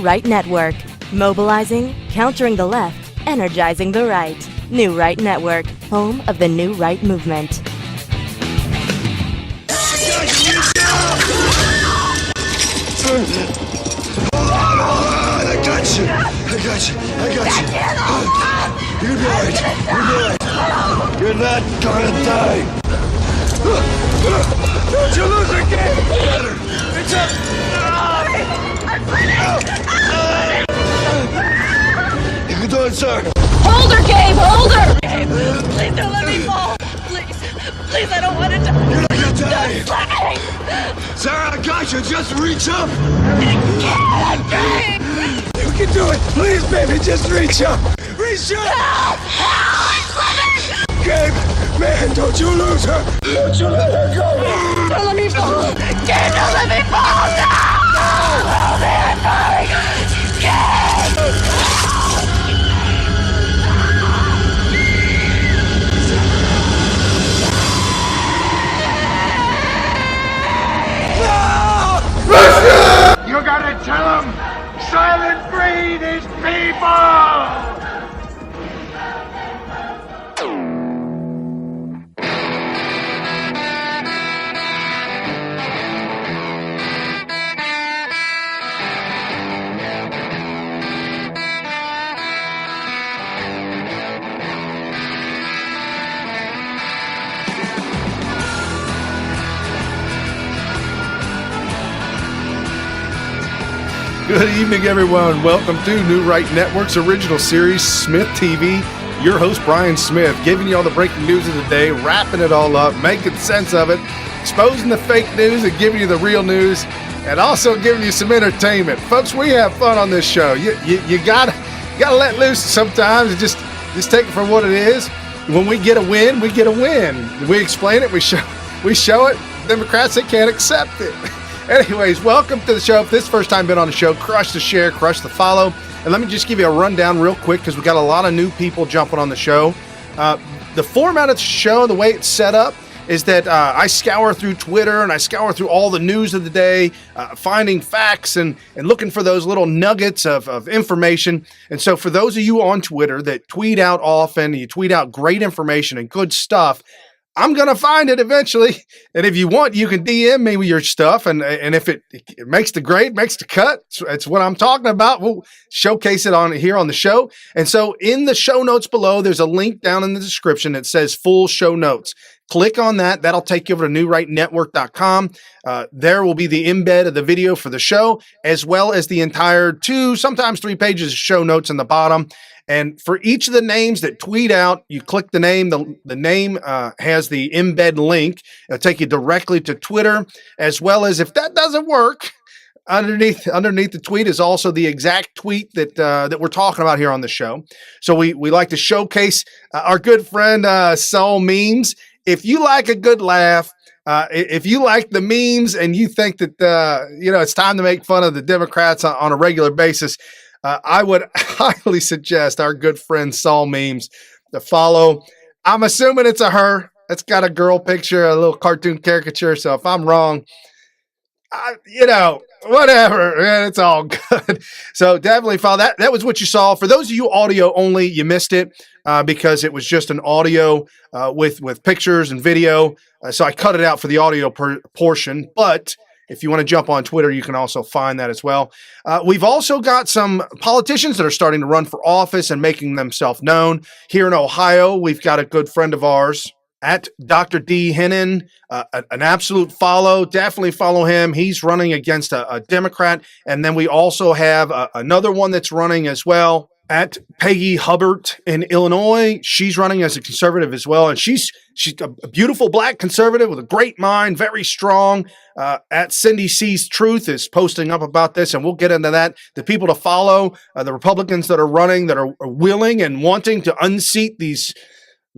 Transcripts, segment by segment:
Right Network. Mobilizing, countering the left, energizing the right. New Right Network, home of the New Right movement. Hold on, I got you. You're right. You're not gonna die. Don't you lose again! It's up! You can do it, sir. Hold her, Gabe! Hold her! Gabe, please don't let me fall. Please, I don't want to die. You're not gonna die. Don't let me. Sarah, I got you. Just reach up. I can't, Gabe. You can do it. Please, baby, just reach up. Reach up. Help! Gabe, man, don't you lose her. Don't you let her go. Don't let me fall. Gabe, don't let me fall. No! Hold me, I'm falling. Gabe! You gotta tell them, silent free these people! Good evening, everyone. Welcome to New Right Network's original series, SmythTV. Your host, Brian Smith, giving you all the breaking news of the day, wrapping it all up, making sense of it, exposing the fake news and giving you the real news, and also giving you some entertainment. Folks, we have fun on this show. You gotta let loose sometimes and just take it for what it is. When we get a win, we get a win. We explain it, we show it. Democrats, they can't accept it. Anyways, welcome to the show. If this is the first time been on the show, crush the share, crush the follow. And let me just give you a rundown real quick because we got a lot of new people jumping on the show. The format of the show, the way it's set up, is that I scour through Twitter and I scour through all the news of the day, finding facts and looking for those little nuggets of information. And so for those of you on Twitter that tweet out often, you tweet out great information and good stuff, I'm going to find it eventually. And if you want, you can DM me with your stuff. And if it makes the grade, makes the cut, it's what I'm talking about. We'll showcase it on here on the show. And so in the show notes below, there's a link down in the description that says full show notes. Click on that. That'll take you over to newrightnetwork.com. There will be the embed of the video for the show, as well as the entire 2, sometimes 3 pages of show notes in the bottom. And for each of the names that tweet out, you click the name. The name has the embed link. It'll take you directly to Twitter, as well as if that doesn't work, underneath the tweet is also the exact tweet that we're talking about here on the show. So we like to showcase our good friend Soul Memes. If you like a good laugh, if you like the memes and you think that it's time to make fun of the Democrats on a regular basis, I would highly suggest our good friend Saul Memes to follow. I'm assuming it's a her. It's got a girl picture, a little cartoon caricature. So if I'm wrong, whatever. Man, it's all good. So definitely follow that. That was what you saw. For those of you audio only, you missed it because it was just an audio with pictures and video. So I cut it out for the audio portion. But if you want to jump on Twitter, you can also find that as well. We've also got some politicians that are starting to run for office and making themselves known. Here in Ohio, we've got a good friend of ours at Dr. D. Hennon, an absolute follow. Definitely follow him. He's running against a Democrat. And then we also have another one that's running as well at Peggy Hubbard in Illinois. She's running as a conservative as well. And she's a beautiful black conservative with a great mind, very strong. At Cindy C's Truth is posting up about this, and we'll get into that. The people to follow, the Republicans that are running, that are willing and wanting to unseat these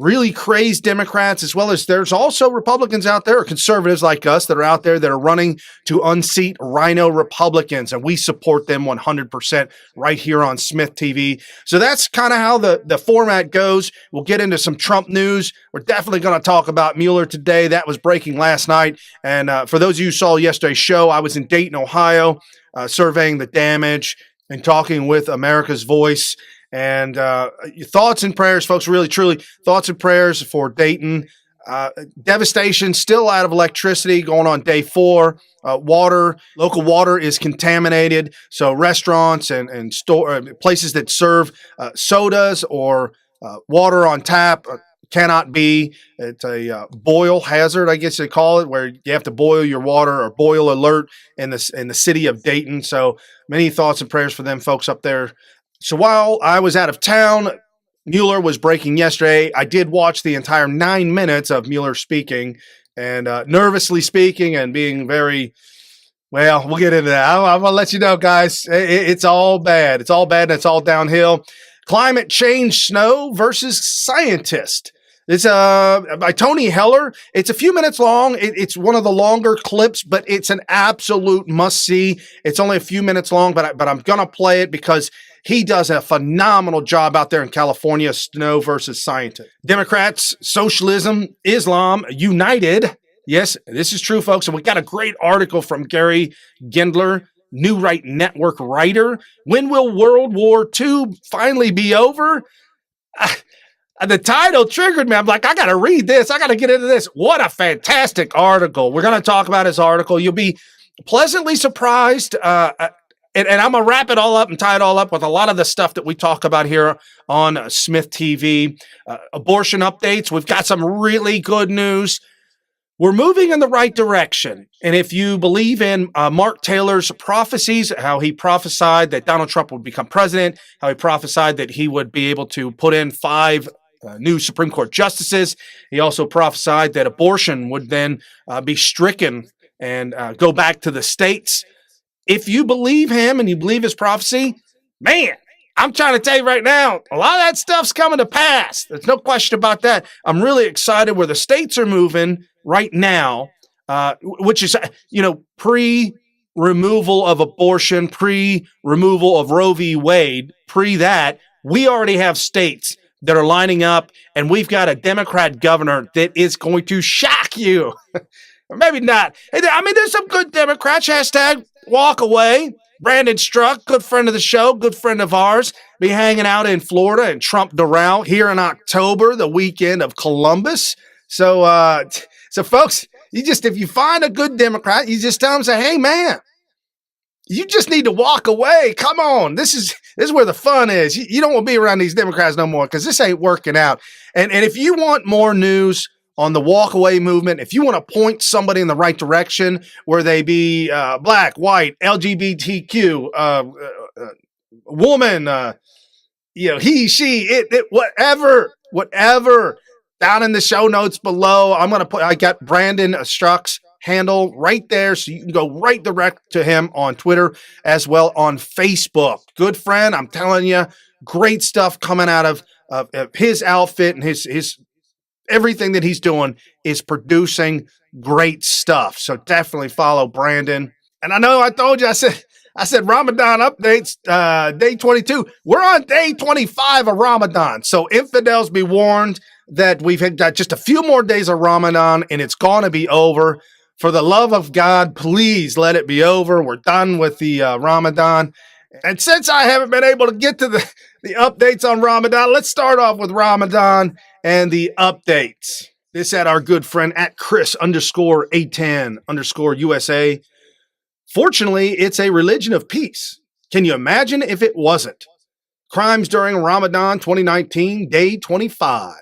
really crazed Democrats, as well as there's also Republicans out there, or conservatives like us, that are out there that are running to unseat rhino Republicans, and we support them 100% right here on SmythTV. So that's kind of how the format goes. We'll get into some Trump news. We're definitely going to talk about Mueller today. That was breaking last night. And for those of you who saw yesterday's show, I was in Dayton, Ohio, surveying the damage. and talking with America's Voice. And your thoughts and prayers, folks, really, truly, thoughts and prayers for Dayton. Devastation, still out of electricity, going on day 4. Local water is contaminated. So restaurants and store places that serve sodas or water on tap cannot be. It's a boil hazard, I guess they call it, where you have to boil your water, or boil alert in the city of Dayton. So many thoughts and prayers for them folks up there. So while I was out of town, Mueller was breaking yesterday. I did watch the entire 9 minutes of Mueller speaking, and nervously speaking and being very, well, we'll get into that. I'm going to let you know, guys, it's all bad. It's all bad, and it's all downhill. Climate change snow versus scientist. It's by Tony Heller. It's a few minutes long. It's one of the longer clips, but it's an absolute must-see. It's only a few minutes long, but I'm going to play it because he does a phenomenal job out there in California. Snow versus scientist. Democrats, socialism, Islam, united. Yes, this is true, folks. And we got a great article from Gary Gendler, New Right Network writer. When will World War II finally be over? The title triggered me. I'm like, I got to read this. I got to get into this. What a fantastic article. We're going to talk about his article. You'll be pleasantly surprised. And I'm going to wrap it all up and tie it all up with a lot of the stuff that we talk about here on SmythTV. Abortion updates. We've got some really good news. We're moving in the right direction. And if you believe in Mark Taylor's prophecies, how he prophesied that Donald Trump would become president, how he prophesied that he would be able to put in 5 new Supreme Court justices. He also prophesied that abortion would then be stricken and go back to the states. If you believe him and you believe his prophecy, man, I'm trying to tell you right now, a lot of that stuff's coming to pass. There's no question about that. I'm really excited where the states are moving right now, which is, pre-removal of abortion, pre-removal of Roe v. Wade, pre-that, we already have states that are lining up, and we've got a Democrat governor that is going to shock you. Or maybe not. I mean, there's some good Democrats. Hashtag walk away. Brandon Struck, good friend of the show, good friend of ours, be hanging out in Florida and Trump Doral here in October, the weekend of Columbus. So folks, if you find a good Democrat, you just tell them, say, hey, man, you just need to walk away. Come on. This is where the fun is. You don't want to be around these Democrats no more because this ain't working out. And if you want more news on the walkaway movement, if you want to point somebody in the right direction, where they be black, white, LGBTQ, woman, he, she, it, whatever, down in the show notes below, I got Brandon Struck's handle right there, so you can go right direct to him on Twitter as well on Facebook. Good friend, I'm telling you, great stuff coming out of his outfit, and his everything that he's doing is producing great stuff. So definitely follow Brandon. And I know I told you, I said Ramadan updates, day 22. We're on day 25 of Ramadan. So infidels, be warned that we've got just a few more days of Ramadan and it's going to be over. For the love of God, please let it be over. We're done with the Ramadan. And since I haven't been able to get to the updates on Ramadan, let's start off with Ramadan and the updates. This at our good friend at Chris_A10_USA. Fortunately, it's a religion of peace. Can you imagine if it wasn't? Crimes during Ramadan 2019, day 25.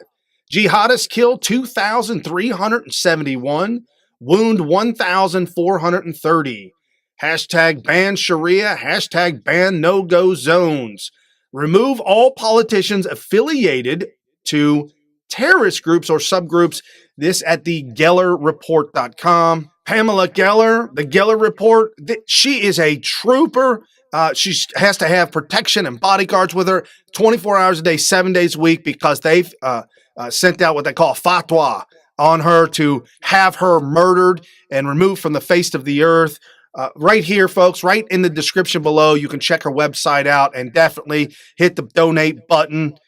Jihadists kill 2,371, wound 1,430. Hashtag ban Sharia, hashtag ban no-go zones. Remove all politicians affiliated to terrorist groups or subgroups. This at the GellerReport.com. Pamela Geller, the Geller Report, she is a trooper. She has to have protection and bodyguards with her 24 hours a day, 7 days a week, because they've sent out what they call a fatwa on her to have her murdered and removed from the face of the earth. Right here, folks, right in the description below, you can check her website out and definitely hit the donate button.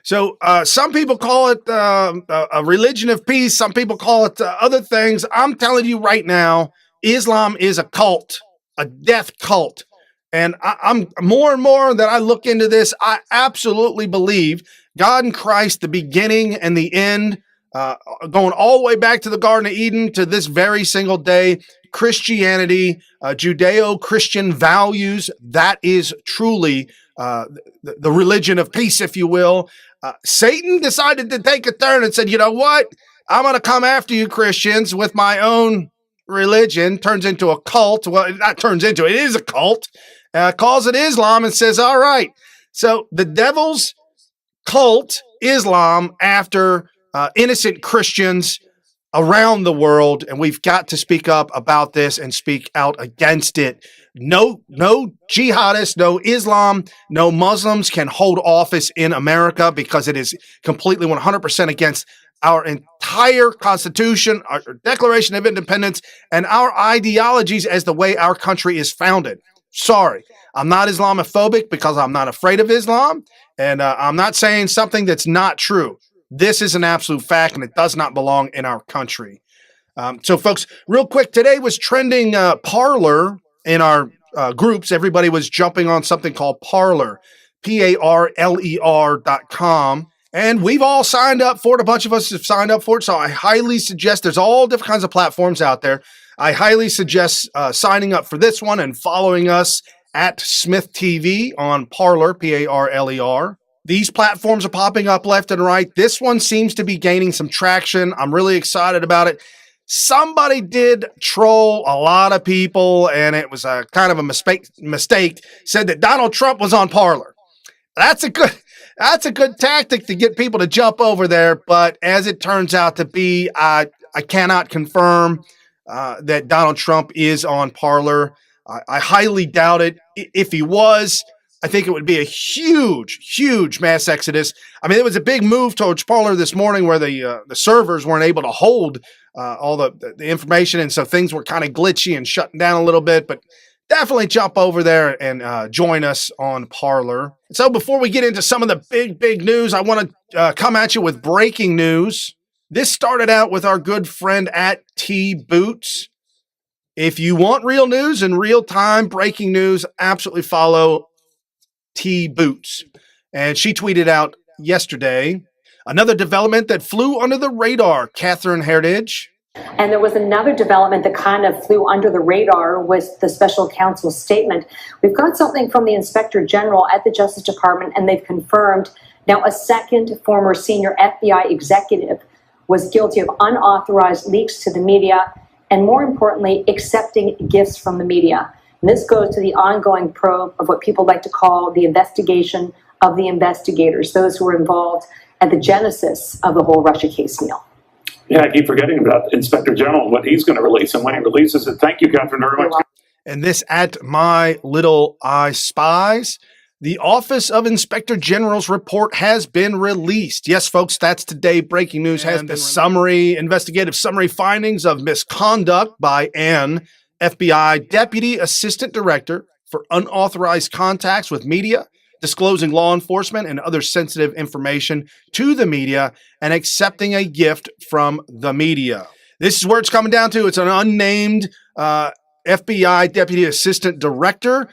So some people call it a religion of peace. Some people call it other things. I'm telling you right now, Islam is a cult, a death cult. And I'm more and more that I look into this, I absolutely believe God and Christ, the beginning and the end, going all the way back to the Garden of Eden to this very single day, Christianity, Judeo-Christian values, that is truly the religion of peace, if you will. Satan decided to take a turn and said, you know what? I'm going to come after you Christians with my own religion. Turns into a cult. Well, not turns into it is a cult. Calls it Islam and says, all right. So the devil's cult, Islam, after innocent Christians around the world, and we've got to speak up about this and speak out against it. No jihadists, no Islam, no Muslims can hold office in America because it is completely 100% against our entire Constitution, our Declaration of Independence, and our ideologies as the way our country is founded. Sorry, I'm not Islamophobic because I'm not afraid of Islam, and I'm not saying something that's not true. This is an absolute fact, and it does not belong in our country. So, folks, real quick, today was trending Parler in our groups. Everybody was jumping on something called Parler, PARLER.com. And we've all signed up for it. A bunch of us have signed up for it. So I highly suggest, there's all different kinds of platforms out there. I highly suggest signing up for this one and following us at SmythTV on Parler, PARLER. These platforms are popping up left and right. This one seems to be gaining some traction. I'm really excited about it. Somebody did troll a lot of people, and it was a kind of a mistake, said that Donald Trump was on Parler. That's a good tactic to get people to jump over there. But as it turns out to be, I cannot confirm that Donald Trump is on Parler. I highly doubt it. If he was, I think it would be a huge mass exodus. I mean, it was a big move towards Parler this morning where the servers weren't able to hold all the information. And so things were kind of glitchy and shutting down a little bit. But definitely jump over there and join us on Parler. So before we get into some of the big news, I want to come at you with breaking news. This started out with our good friend at T Boots. If you want real news and real time breaking news, absolutely follow T Boots. And she tweeted out yesterday, another development that flew under the radar, Catherine Heritage. And there was another development that kind of flew under the radar was the special counsel's statement. We've got something from the Inspector General at the Justice Department, and they've confirmed now a second former senior FBI executive was guilty of unauthorized leaks to the media, and more importantly, accepting gifts from the media. And this goes to the ongoing probe of what people like to call the investigation of the investigators, those who were involved at the genesis of the whole Russia case, Neil. Yeah, I keep forgetting about the Inspector General, what he's going to release. And when he releases it, thank you, Catherine, very much. And this at My Little I Spies, the Office of Inspector General's report has been released. Yes, folks, that's today. Breaking news has the investigative summary findings of misconduct by an FBI Deputy Assistant Director for unauthorized contacts with media, disclosing law enforcement and other sensitive information to the media, and accepting a gift from the media. This is where it's coming down to. It's an unnamed FBI Deputy Assistant Director.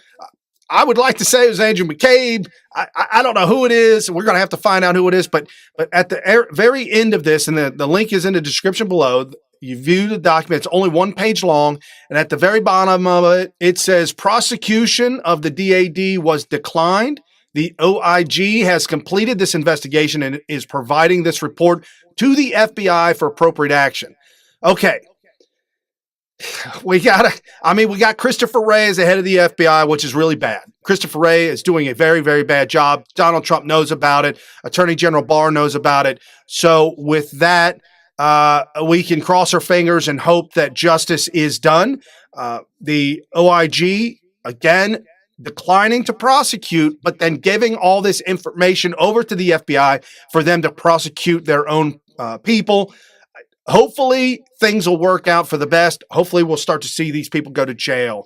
I would like to say it was Andrew McCabe. I don't know who it is. We're going to have to find out who it is. But at the very end of this, and the link is in the description below, you view the document. It's only 1 page long. And at the very bottom of it, it says prosecution of the DAD was declined. The OIG has completed this investigation and is providing this report to the FBI for appropriate action. Okay. We got Christopher Wray as the head of the FBI, which is really bad. Christopher Wray is doing a very, very bad job. Donald Trump knows about it. Attorney General Barr knows about it. So with that, we can cross our fingers and hope that justice is done. The OIG, again, declining to prosecute, but then giving all this information over to the FBI for them to prosecute their own people. Hopefully things will work out for the best. Hopefully we'll start to see these people go to jail.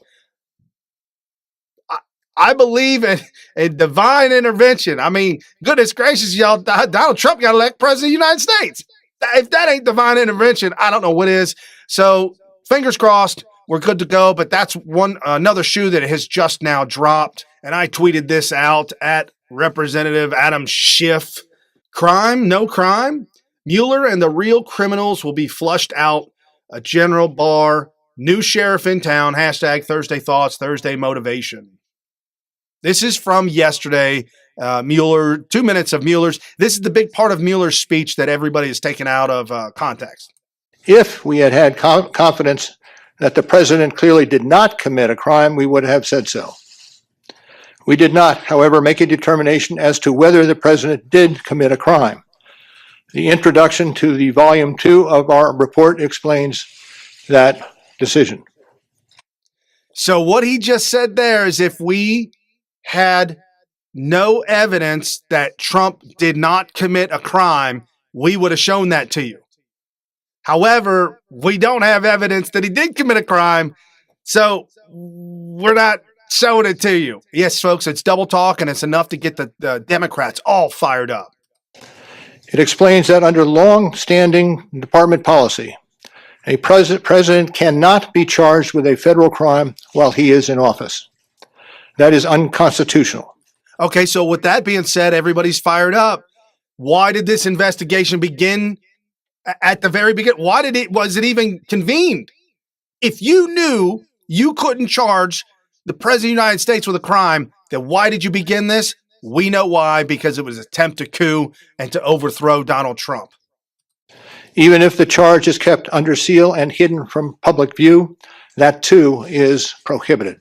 I believe in divine intervention. I mean, goodness gracious, y'all, Donald Trump got elected president of the United States. If that ain't divine intervention, I don't know what is. So fingers crossed. we're good to go. But that's another shoe that has just now dropped. And I tweeted this out at Representative Adam Schiff. Crime, no crime. Mueller and the real criminals will be flushed out. A General Barr, new sheriff in town, hashtag Thursday Thoughts, Thursday Motivation. This is from yesterday. Mueller, 2 minutes of Mueller's. This is the big part of Mueller's speech that everybody is taken out of context. If we had had confidence that the president clearly did not commit a crime, we would have said so. We did not, however, make a determination as to whether the president did commit a crime. The introduction to the volume 2 of our report explains that decision. So what he just said there is if we had no evidence that Trump did not commit a crime, we would have shown that to you. However, we don't have evidence that he did commit a crime, so we're not showing it to you. Yes, folks, it's double talk, and it's enough to get the Democrats all fired up. It explains that under long-standing department policy, a president cannot be charged with a federal crime while he is in office. That is unconstitutional. Okay, so with that being said, everybody's fired up. Why did this investigation begin at the very beginning? Was it even convened? If you knew you couldn't charge the president of the United States with a crime, then why did you begin this? We know why, because it was an attempt to coup and to overthrow Donald Trump. Even if the charge is kept under seal and hidden from public view, that too is prohibited.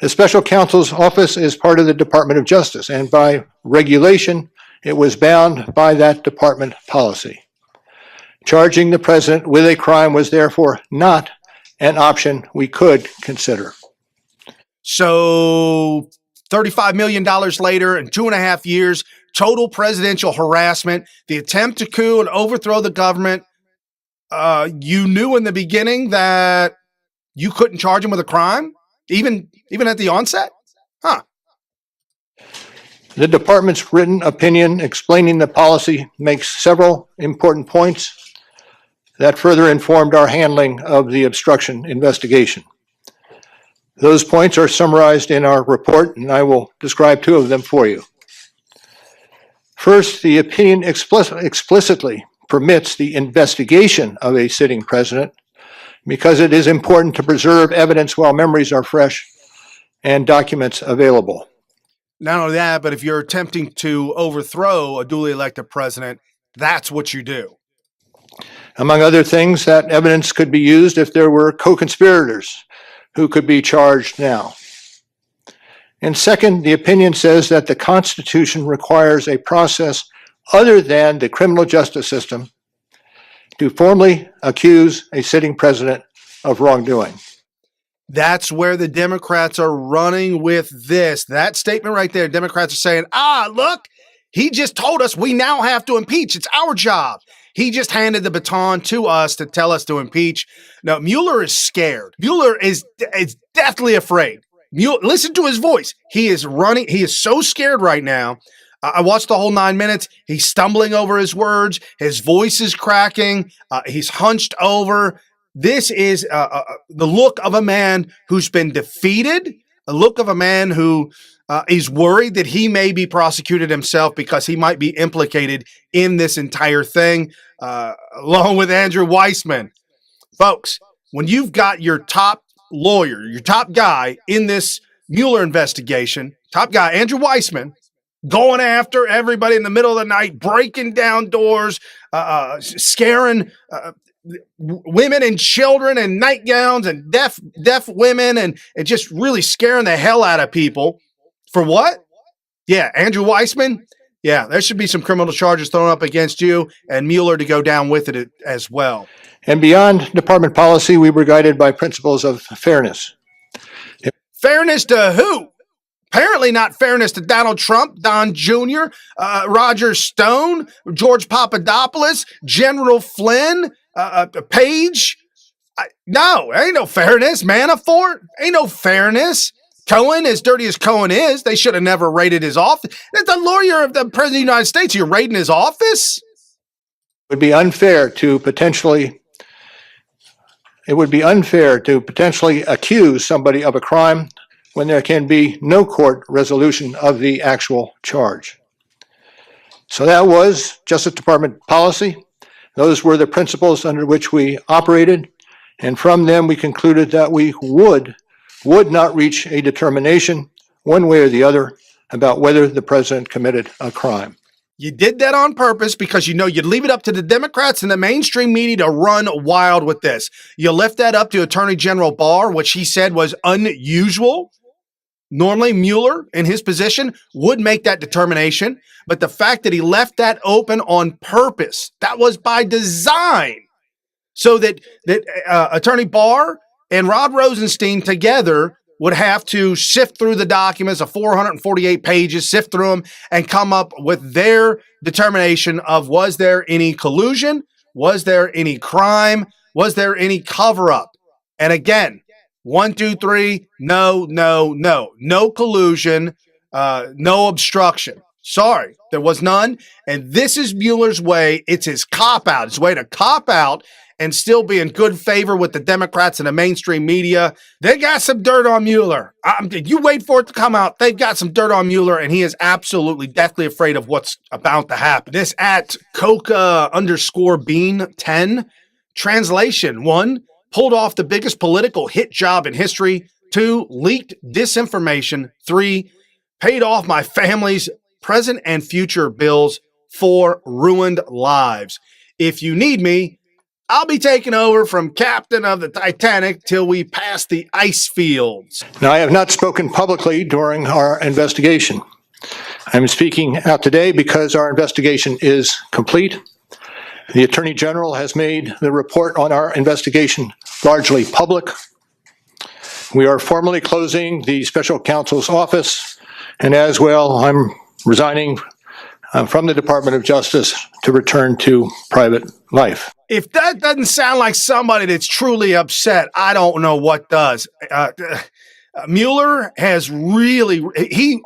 The special counsel's office is part of the Department of Justice, and by regulation, it was bound by that department policy. Charging the president with a crime was therefore not an option we could consider. So $35 million later in 2.5 years, total presidential harassment, the attempt to coup and overthrow the government. You knew in the beginning that you couldn't charge him with a crime, even at the onset? Huh. The department's written opinion explaining the policy makes several important points that further informed our handling of the obstruction investigation. Those points are summarized in our report, and I will describe 2 of them for you. First, the opinion explicitly permits the investigation of a sitting president because it is important to preserve evidence while memories are fresh and documents available. Not only that, but if you're attempting to overthrow a duly elected president, that's what you do. Among other things, that evidence could be used if there were co-conspirators who could be charged now. And second, the opinion says that the Constitution requires a process other than the criminal justice system to formally accuse a sitting president of wrongdoing. That's where the Democrats are running with this. That statement right there, Democrats are saying, look, he just told us we now have to impeach. It's our job. He just handed the baton to us to tell us to impeach. Now, Mueller is scared. Mueller is deathly afraid. Listen to his voice. He is running. He is so scared right now. I watched the whole 9 minutes. He's stumbling over his words. His voice is cracking. He's hunched over. This is the look of a man who's been defeated, a look of a man who is worried that he may be prosecuted himself because he might be implicated in this entire thing, along with Andrew Weissman. Folks, when you've got your top lawyer, your top guy in this Mueller investigation, top guy, Andrew Weissman, going after everybody in the middle of the night, breaking down doors, scaring women and children in nightgowns and deaf women and just really scaring the hell out of people. For what? Yeah, Andrew Weissman. Yeah, there should be some criminal charges thrown up against you and Mueller to go down with it as well. And beyond department policy, we were guided by principles of fairness. Fairness to who? Apparently not fairness to Donald Trump, Don Jr., Roger Stone, George Papadopoulos, General Flynn, Page. No, ain't no fairness. Manafort, ain't no fairness. Cohen, as dirty as Cohen is, they should have never raided his office. That's the lawyer of the President of the United States. You're raiding his office? It would be unfair to potentially it would be unfair to potentially accuse somebody of a crime when there can be no court resolution of the actual charge. So that was Justice Department policy. Those were the principles under which we operated, and from them we concluded that we would not reach a determination one way or the other about whether the president committed a crime. You did that on purpose because you know you'd leave it up to the Democrats and the mainstream media to run wild with this. You left that up to Attorney General Barr, which he said was unusual. Normally, Mueller, in his position, would make that determination, but the fact that he left that open on purpose, that was by design, so that Attorney Barr and Rod Rosenstein together would have to sift through the documents of 448 pages, sift through them, and come up with their determination of was there any collusion, was there any crime, was there any cover-up. And again, 1, 2, 3, no collusion, no obstruction. Sorry, there was none. And this is Mueller's way. It's his cop-out. His way to cop out and still be in good favor with the Democrats and the mainstream media. They got some dirt on Mueller. You wait for it to come out. They've got some dirt on Mueller, and he is absolutely deathly afraid of what's about to happen. This at Coca_Bean10. Translation: 1, pulled off the biggest political hit job in history. 2, leaked disinformation. 3, paid off my family's present and future bills. 4, ruined lives. If you need me, I'll be taking over from captain of the Titanic till we pass the ice fields. Now, I have not spoken publicly during our investigation. I'm speaking out today because our investigation is complete. The Attorney General has made the report on our investigation largely public. We are formally closing the special counsel's office, and as well, I'm resigning from the Department of Justice to return to private life. If that doesn't sound like somebody that's truly upset, I don't know what does. Mueller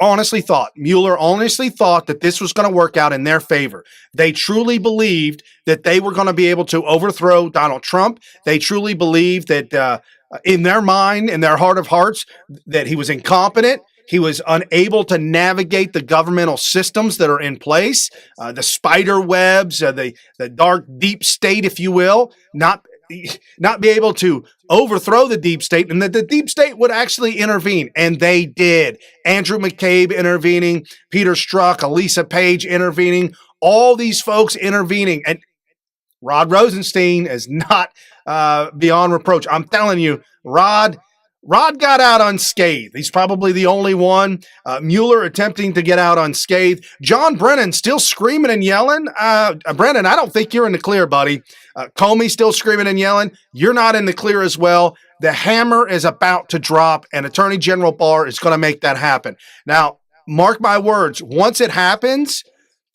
honestly thought that this was going to work out in their favor. They truly believed that they were going to be able to overthrow Donald Trump. They truly believed that in their mind, in their heart of hearts, that he was incompetent. He was unable to navigate the governmental systems that are in place, the spider webs, the dark deep state, if you will, not be able to overthrow the deep state, and that the deep state would actually intervene. And they did. Andrew McCabe intervening, Peter Strzok, Elisa Page intervening, all these folks intervening. And Rod Rosenstein is not beyond reproach. I'm telling you, Rod got out unscathed. He's probably the only one. Mueller attempting to get out unscathed. John Brennan still screaming and yelling. Brennan, I don't think you're in the clear, buddy. Comey still screaming and yelling. You're not in the clear as well. The hammer is about to drop, and Attorney General Barr is going to make that happen. Now, mark my words, once it happens,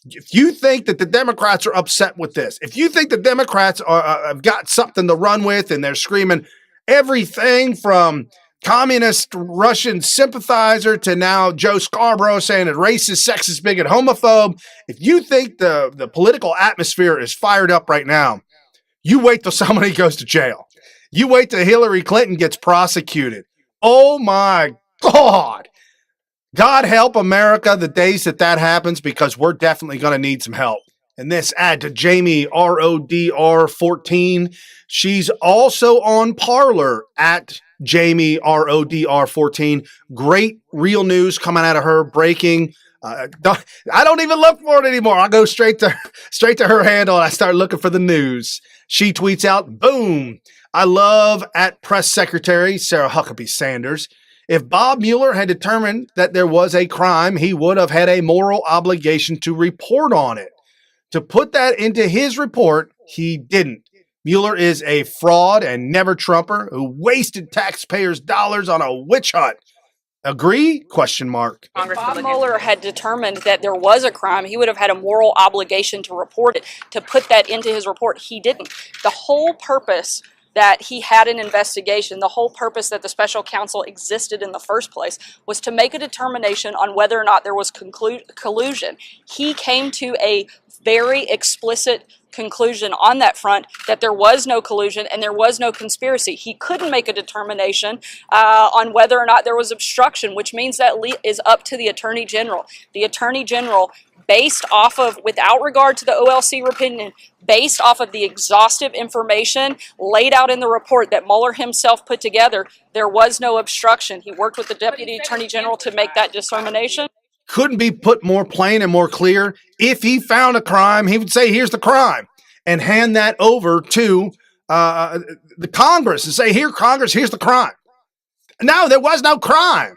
if you think that the Democrats are upset with this, if you think the Democrats have got something to run with and they're screaming everything from communist Russian sympathizer to now Joe Scarborough saying that racist, sexist, bigot, homophobe, if you think the political atmosphere is fired up right now, you wait till somebody goes to jail. You wait till Hillary Clinton gets prosecuted. Oh my God. God help America the days that happens, because we're definitely going to need some help. And this ad to Jamie RODR 14. She's also on Parler at Jamie RODR 14. Great real news coming out of her, breaking. I don't even look for it anymore. I go straight to her handle and I start looking for the news. She tweets out, boom. I love at Press Secretary Sarah Huckabee Sanders. If Bob Mueller had determined that there was a crime, he would have had a moral obligation to report on it. To put that into his report, he didn't. Mueller is a fraud and never Trumper who wasted taxpayers' dollars on a witch hunt. Agree? Question mark. If Bob Mueller had determined that there was a crime, he would have had a moral obligation to report it, to put that into his report. He didn't. The whole purpose that he had an investigation, the whole purpose that the special counsel existed in the first place, was to make a determination on whether or not there was collusion. He came to a very explicit conclusion on that front that there was no collusion and there was no conspiracy. He couldn't make a determination on whether or not there was obstruction, which means that is up to the Attorney General. The Attorney General, based off of, without regard to the OLC opinion, based off of the exhaustive information laid out in the report that Mueller himself put together, there was no obstruction. He worked with the Deputy Attorney General to make that determination. Couldn't be put more plain and more clear. If he found a crime, he would say, here's the crime, and hand that over to the Congress and say, here, Congress, here's the crime. No, there was no crime.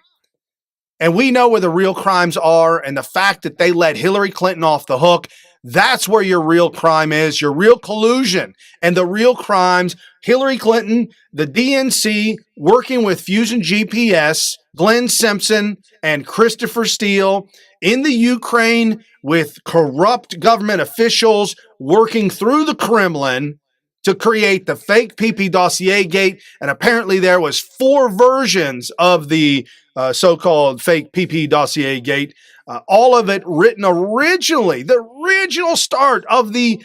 And we know where the real crimes are, and the fact that they let Hillary Clinton off the hook, that's where your real crime is, your real collusion. And the real crimes, Hillary Clinton, the DNC, working with Fusion GPS, Glenn Simpson, and Christopher Steele in the Ukraine with corrupt government officials working through the Kremlin to create the fake PP dossier gate. And apparently there was 4 versions of the so-called fake PP dossier gate. All of it written originally. The original start of the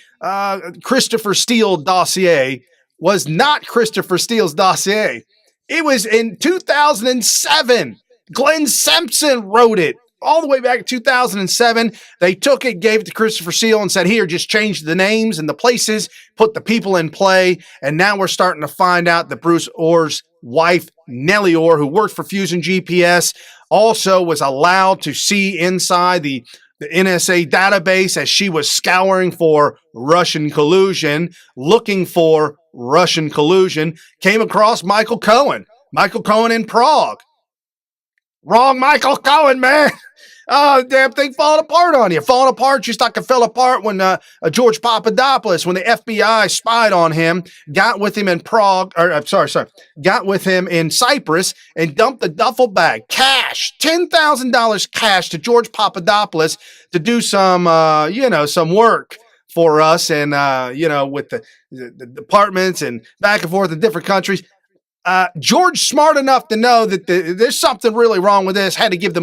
Christopher Steele dossier was not Christopher Steele's dossier. It was in 2007. Glenn Simpson wrote it all the way back in 2007. They took it, gave it to Christopher Steele and said, here, just change the names and the places, put the people in play. And now we're starting to find out that Bruce Orr's wife, Nellie Orr, who worked for Fusion GPS, also was allowed to see inside the NSA database as she was scouring for Russian collusion, looking for Russian collusion, came across Michael Cohen in Prague. Wrong Michael Cohen, man. Oh, damn thing falling apart on you. Falling apart just like it fell apart when George Papadopoulos, when the FBI spied on him, got with him in Prague, got with him in Cyprus and dumped the duffel bag, cash, $10,000 cash to George Papadopoulos to do some work for us and, with the departments and back and forth in different countries. George, smart enough to know that there's something really wrong with this, wanted to give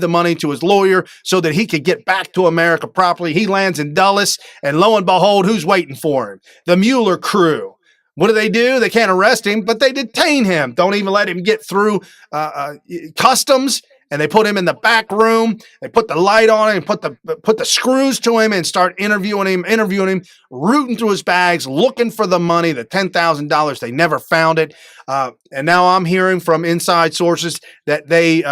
the money to his lawyer so that he could get back to America properly. He lands in Dulles, and lo and behold, who's waiting for him? The Mueller crew. What do? They can't arrest him, but they detain him. Don't even let him get through customs. And they put him in the back room. They put the light on him and put the screws to him and start interviewing him, rooting through his bags, looking for the money, the $10,000. They never found it. And now I'm hearing from inside sources that they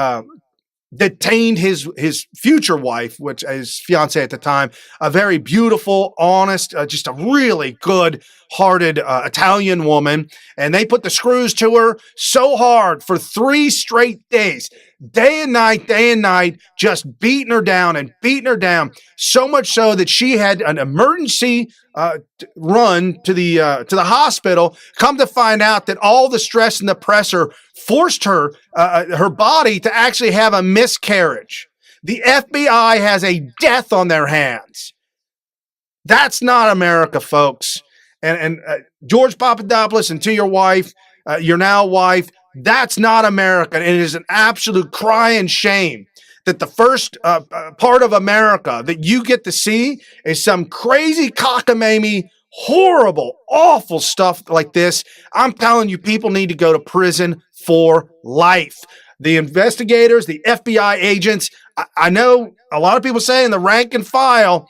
detained his future wife, which is fiance at the time, a very beautiful, honest, just a really good-hearted Italian woman. And they put the screws to her so hard for 3 straight days. Day and night, just beating her down. So much so that she had an emergency run to the hospital. Come to find out that all the stress and the pressure forced her body to actually have a miscarriage. The FBI has a death on their hands. That's not America, folks. And George Papadopoulos, and to your wife, your now wife, that's not America. And it is an absolute crying shame that the first part of America that you get to see is some crazy cockamamie, horrible, awful stuff like this. I'm telling you, people need to go to prison for life. The investigators, the FBI agents, I know a lot of people say in the rank and file,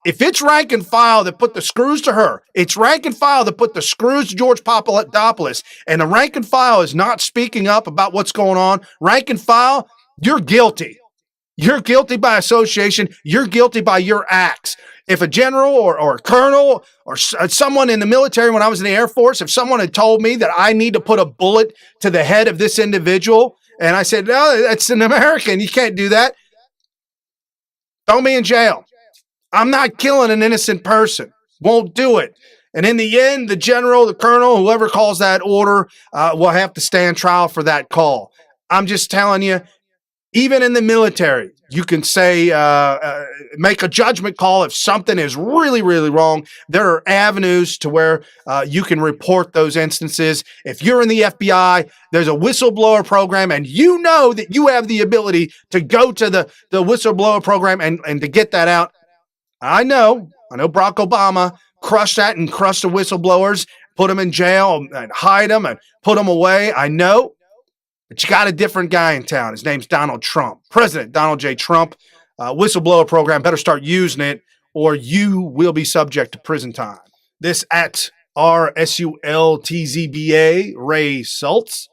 if it's rank and file that put the screws to her, it's rank and file that put the screws to George Papadopoulos, and the rank and file is not speaking up about what's going on, rank and file, you're guilty. You're guilty by association. You're guilty by your acts. If a general or a colonel or someone in the military, when I was in the Air Force, if someone had told me that I need to put a bullet to the head of this individual, and I said, no, that's an American, you can't do that, throw me in jail. I'm not killing an innocent person. Won't do it. And in the end, the general, the colonel, whoever calls that order, will have to stand trial for that call. I'm just telling you, even in the military, you can say, make a judgment call if something is really, really wrong. There are avenues to where you can report those instances. If you're in the FBI, there's a whistleblower program, and you know that you have the ability to go to the whistleblower program and to get that out. I know Barack Obama crushed that and crushed the whistleblowers, put them in jail and hide them and put them away. I know. But you got a different guy in town. His name's Donald Trump. President Donald J. Trump. Whistleblower program. Better start using it or you will be subject to prison time. This at RSULTZBA, Ray Schultz.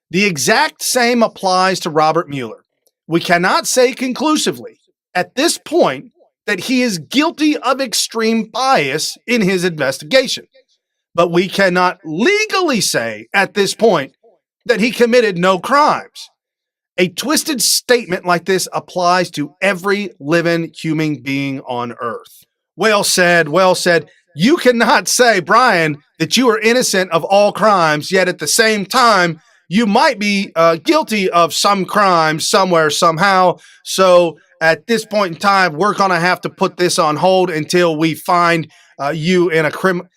The exact same applies to Robert Mueller. We cannot say conclusively at this point that he is guilty of extreme bias in his investigation. But we cannot legally say at this point that he committed no crimes. A twisted statement like this applies to every living human being on earth. Well said, well said. You cannot say, Brian, that you are innocent of all crimes, yet at the same time, you might be guilty of some crime somewhere, somehow. So at this point in time, we're going to have to put this on hold until we find you in a criminal.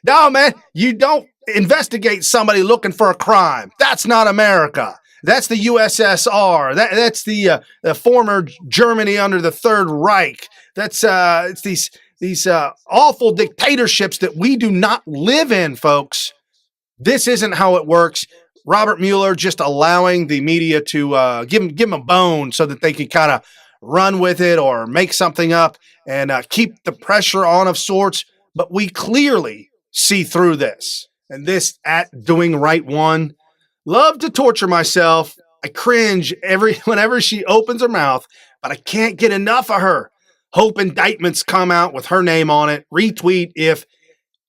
No, man, you don't investigate somebody looking for a crime. That's not America. That's the USSR. That's the former Germany under the Third Reich. That's it's these awful dictatorships that we do not live in, folks. This isn't how it works. Robert Mueller just allowing the media to give him a bone so that they can kind of run with it or make something up and keep the pressure on of sorts. But we clearly see through this. And this at Doing Right One. Love to torture myself. I cringe whenever she opens her mouth, but I can't get enough of her. Hope indictments come out with her name on it. Retweet if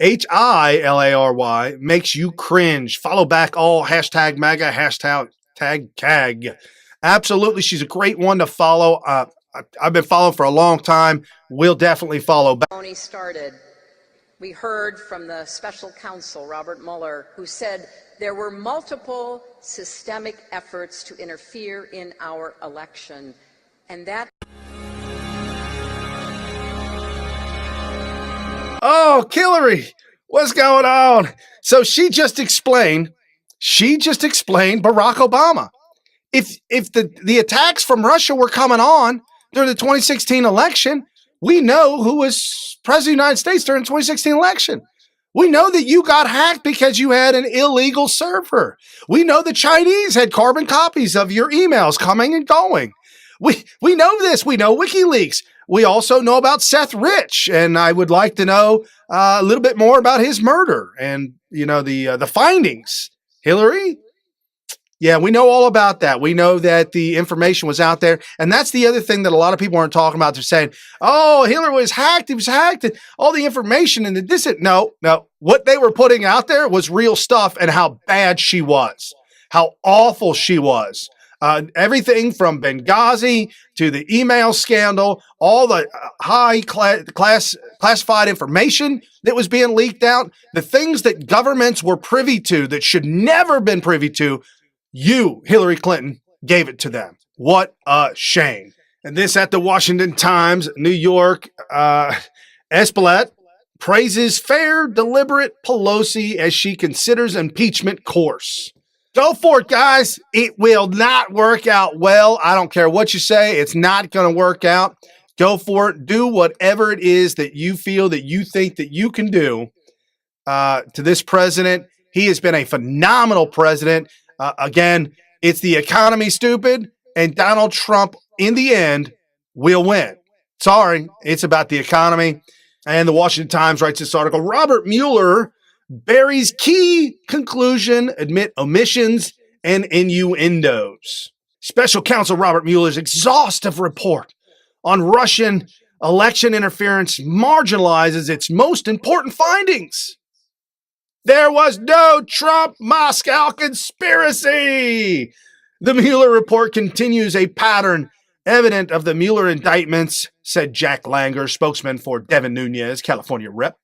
HILARY makes you cringe. Follow back all hashtag MAGA, hashtag CAG. Absolutely, she's a great one to follow. I've been following for a long time. We'll definitely follow back. When he started, we heard from the special counsel, Robert Mueller, who said there were multiple systemic efforts to interfere in our election, and that... Oh, Hillary, what's going on? So she just explained Barack Obama. If the attacks from Russia were coming on during the 2016 election, we know who was president of the United States during the 2016 election. We know that you got hacked because you had an illegal server. We know the Chinese had carbon copies of your emails coming and going. We know this. We know WikiLeaks. We also know about Seth Rich, and I would like to know a little bit more about his murder and the findings. Hillary? Yeah, we know all about that. We know that the information was out there. And that's the other thing that a lot of people aren't talking about. They're saying, oh, Hillary was hacked. He was hacked. And all the information and the this. No. What they were putting out there was real stuff and how bad she was, how awful she was. Everything from Benghazi to the email scandal, all the high classified information that was being leaked out, the things that governments were privy to that should never been privy to. You, Hillary Clinton, gave it to them. What a shame. And this at the Washington Times, New York, Espelette praises fair, deliberate Pelosi as she considers impeachment course. Go for it, guys. It will not work out well. I don't care what you say. It's not going to work out. Go for it. Do whatever it is that you feel that you think that you can do to this president. He has been a phenomenal president. Again, it's the economy, stupid, and Donald Trump, in the end, will win. Sorry, it's about the economy. And the Washington Times writes this article, Robert Mueller buries key conclusion, admit omissions and innuendos. Special counsel Robert Mueller's exhaustive report on Russian election interference marginalizes its most important findings. There was no Trump-Moscow conspiracy. The Mueller report continues a pattern evident of the Mueller indictments, said Jack Langer, spokesman for Devin Nunes, California rep.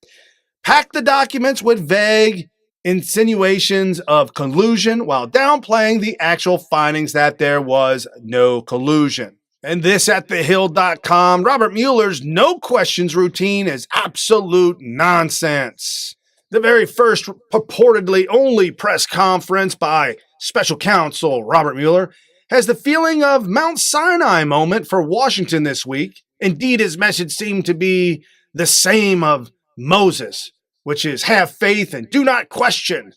Packed the documents with vague insinuations of collusion while downplaying the actual findings that there was no collusion. And this at thehill.com, Robert Mueller's no questions routine is absolute nonsense. The very first purportedly only press conference by special counsel Robert Mueller has the feeling of Mount Sinai moment for Washington this week Indeed, his message seemed to be the same of Moses, which is have faith and do not question.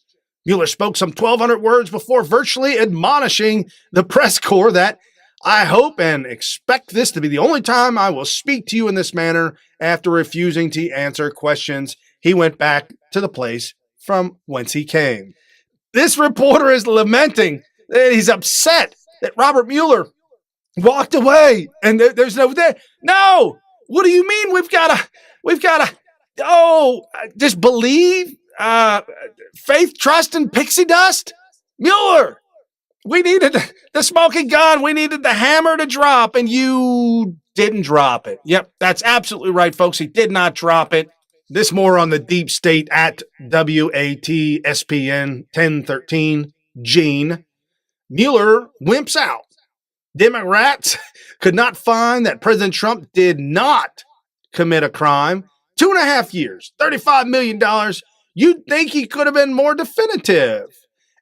Mueller spoke some 1,200 words before virtually admonishing the press corps that I hope and expect this to be the only time I will speak to you in this manner. After refusing to answer questions, he went back to the place from whence he came. This reporter is lamenting that he's upset that Robert Mueller walked away and there's no there. No, what do you mean? We've got to, just believe, faith, trust, and pixie dust. Mueller, we needed the smoking gun. We needed the hammer to drop, and you didn't drop it. Yep, that's absolutely right, folks. He did not drop it. This more on the deep state at WATSPN 1013. Gene. Mueller wimps out. Democrats could not find that President Trump did not commit a crime. 2.5 years, $35 million. You'd think he could have been more definitive.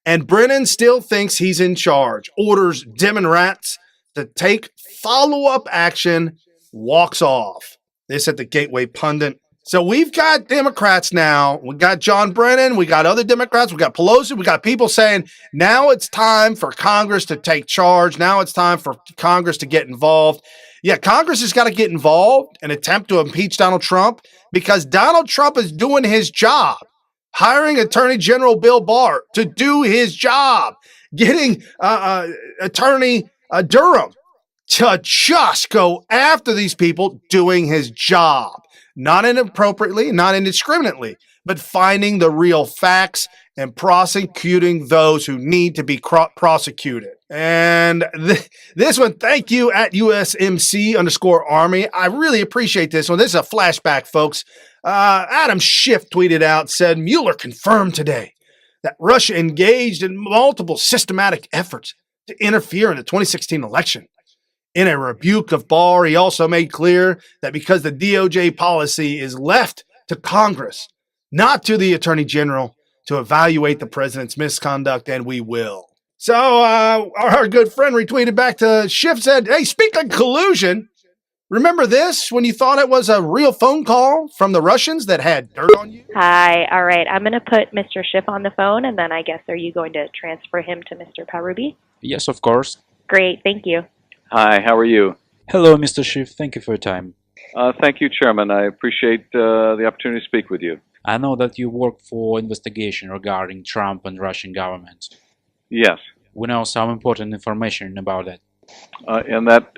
And Brennan still thinks he's in charge, orders Democrats to take follow-up action, walks off. This at the Gateway Pundit. So we've got Democrats now. We got John Brennan. We got other Democrats. We got Pelosi. We got people saying now it's time for Congress to take charge. Now it's time for Congress to get involved. Yeah, Congress has got to get involved and attempt to impeach Donald Trump because Donald Trump is doing his job. Hiring Attorney General Bill Barr to do his job. Getting Attorney Durham to just go after these people doing his job. Not inappropriately, not indiscriminately, but finding the real facts and prosecuting those who need to be prosecuted. And this one, thank you at USMC_Army. I really appreciate this one. This is a flashback, folks. Adam Schiff tweeted out, said, Mueller confirmed today that Russia engaged in multiple systematic efforts to interfere in the 2016 election. In a rebuke of Barr, he also made clear that because the DOJ policy is left to Congress, not to the Attorney General, to evaluate the president's misconduct, and we will. So our good friend retweeted back to Schiff, said, hey, speak of collusion. Remember this when you thought it was a real phone call from the Russians that had dirt on you? Hi. All right. I'm going to put Mr. Schiff on the phone, and then I guess are you going to transfer him to Mr. Parubi? Yes, of course. Great. Thank you. Hi. How are you? Hello, Mr. Schiff. Thank you for your time. Thank you, Chairman. I appreciate the opportunity to speak with you. I know that you work for investigation regarding Trump and Russian government. Yes. We know some important information about it. And that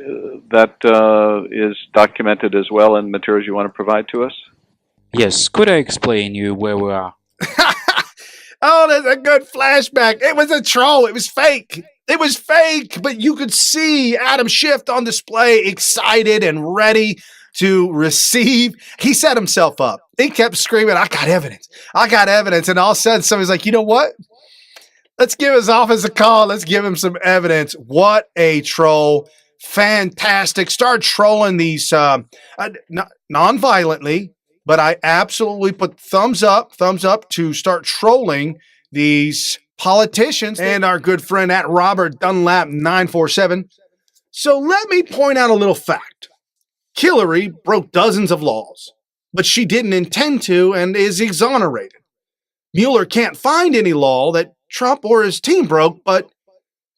is documented as well in materials you want to provide to us? Yes. Could I explain you where we are? Oh, that's a good flashback. It was a troll. It was fake. It was fake, but you could see Adam Schiff on display, excited and ready to receive. He set himself up. He kept screaming, I got evidence. I got evidence. And all of a sudden, somebody's like, you know what? Let's give his office a call. Let's give him some evidence. What a troll. Fantastic. Start trolling these non-violently, but I absolutely put thumbs up to start trolling these politicians and our good friend at Robert Dunlap 947. So let me point out a little fact. Hillary broke dozens of laws, but she didn't intend to and is exonerated. Mueller can't find any law that Trump or his team broke, but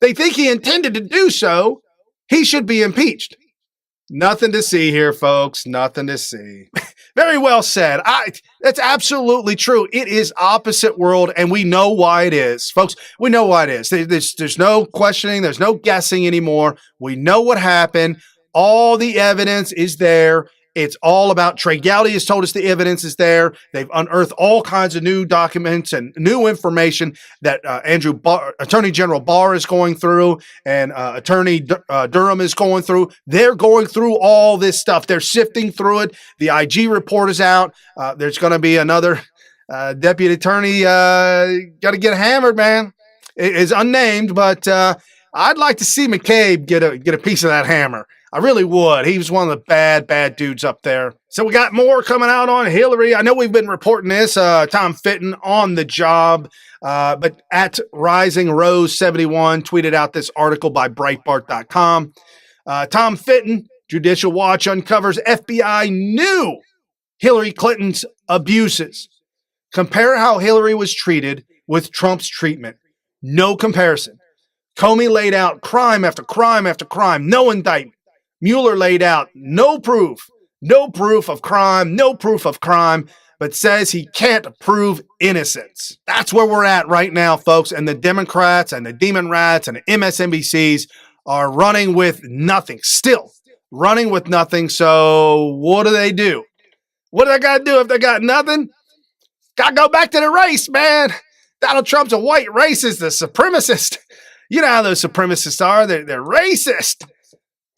they think he intended to do so. He should be impeached. Nothing to see here, folks. Nothing to see. Very well said. That's absolutely true. It is opposite world, and we know why it is. Folks, we know why it is. There's no questioning. There's no guessing anymore. We know what happened. All the evidence is there. It's all about Trey Gowdy has told us the evidence is there. They've unearthed all kinds of new documents and new information that Attorney General Barr is going through and Attorney Durham is going through. They're going through all this stuff. They're sifting through it. The IG report is out. There's going to be another deputy attorney got to get hammered, man. It is unnamed, but I'd like to see McCabe get a piece of that hammer. I really would. He was one of the bad dudes up there. So we got more coming out on Hillary. I know we've been reporting this. Tom Fitton on the job. But at Rising Rose 71 tweeted out this article by Breitbart.com. Tom Fitton Judicial Watch uncovers FBI knew Hillary Clinton's abuses. Compare how Hillary was treated with Trump's treatment. No comparison. Comey laid out crime after crime after crime, no indictment. Mueller laid out no proof of crime, but says he can't prove innocence. That's where we're at right now, folks. And the Democrats and the Demon Rats and the MSNBCs are running with nothing, still running with nothing. So what do? What do they got to do if they got nothing? Got to go back to the race, man. Donald Trump's a white racist, a supremacist. You know how those supremacists are. They're racist.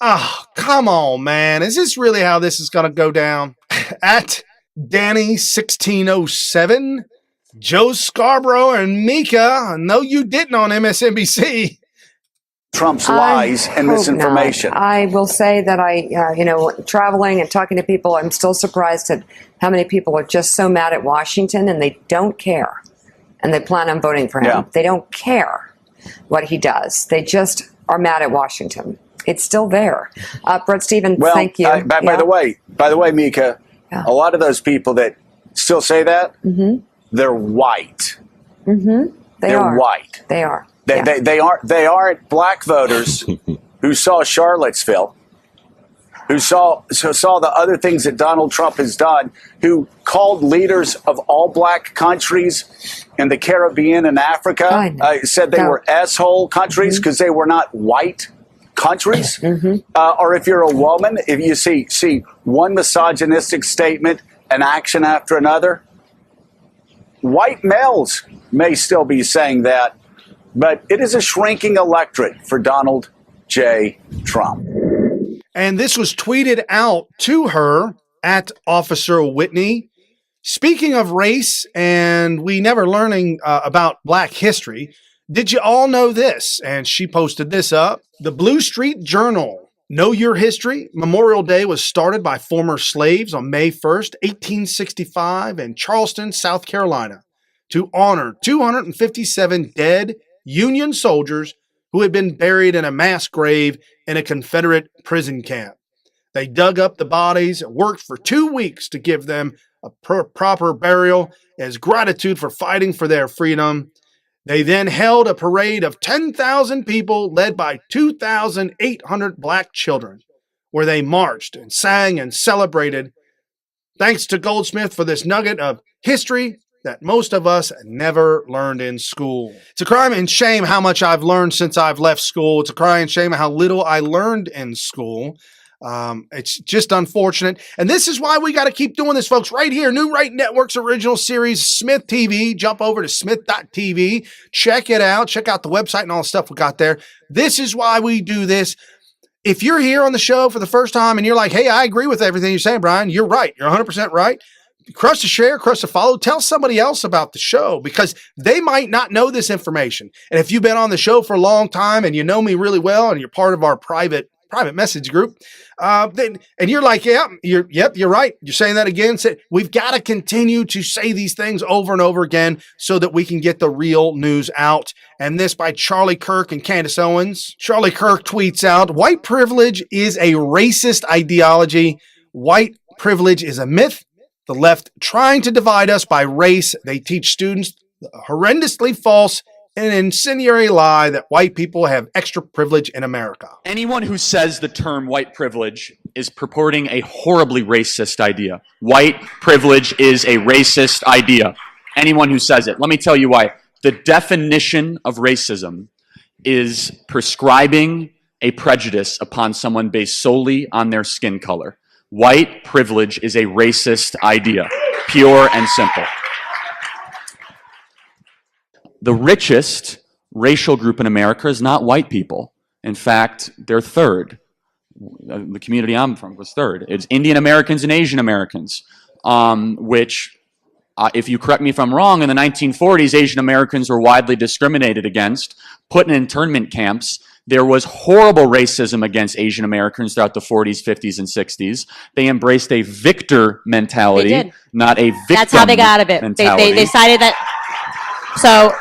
Oh, come on, man. Is this really how this is going to go down? At Danny1607, Joe Scarborough and Mika, no, you didn't on MSNBC. Trump's lies and misinformation. I will say that traveling and talking to people, I'm still surprised at how many people are just so mad at Washington and they don't care. And they plan on voting for him. Yeah. They don't care what he does. They just are mad at Washington. It's still there. Brett Stevens, thank you. By the way, Mika, a lot of those people that still say that, they're white. They're white. They are. They aren't black voters who saw Charlottesville, who saw the other things that Donald Trump has done, who called leaders of all black countries in the Caribbean and Africa, said they were asshole countries because they were not white countries. Or if you're a woman, if you see one misogynistic statement and action after another, white males may still be saying that, but it is a shrinking electorate for Donald J. Trump. And this was tweeted out to her at Officer Whitney. Speaking of race and we never learning about black history, did you all know this? And she posted this up. The Blue Street Journal. Know Your History. Memorial Day was started by former slaves on May 1st, 1865 in Charleston, South Carolina, to honor 257 dead Union soldiers who had been buried in a mass grave in a Confederate prison camp. They dug up the bodies and worked for 2 weeks to give them a proper burial as gratitude for fighting for their freedom. They then held a parade of 10,000 people led by 2,800 black children, where they marched and sang and celebrated. Thanks to Goldsmith for this nugget of history that most of us never learned in school. It's a crime and shame how much I've learned since I've left school. It's a crime and shame how little I learned in school. It's just unfortunate. And this is why we got to keep doing this, folks, right here. New Right Network's original series, SmythTV. Jump over to smyth.tv. Check it out. Check out the website and all the stuff we got there. This is why we do this. If you're here on the show for the first time and you're like, hey, I agree with everything you're saying, Brian, you're right. You're 100% right. Crush the share, crush the follow, tell somebody else about the show because they might not know this information. And if you've been on the show for a long time and you know me really well and you're part of our private message group, and you're like, you're right. You're saying that again. We've got to continue to say these things over and over again so that we can get the real news out. And this by Charlie Kirk and Candace Owens. Charlie Kirk tweets out, white privilege is a racist ideology. White privilege is a myth. The left trying to divide us by race. They teach students the horrendously false and incendiary lie that white people have extra privilege in America. Anyone who says the term white privilege is purporting a horribly racist idea. White privilege is a racist idea. Anyone who says it. Let me tell you why. The definition of racism is prescribing a prejudice upon someone based solely on their skin color. White privilege is a racist idea, pure and simple. The richest racial group in America is not white people. In fact, they're third. The community I'm from was third. It's Indian Americans and Asian Americans, which, if you correct me if I'm wrong, in the 1940s, Asian Americans were widely discriminated against, put in internment camps. There was horrible racism against Asian Americans throughout the 40s, 50s, and 60s. They embraced a victor mentality, not a victim. That's how they got out of it. They decided that. So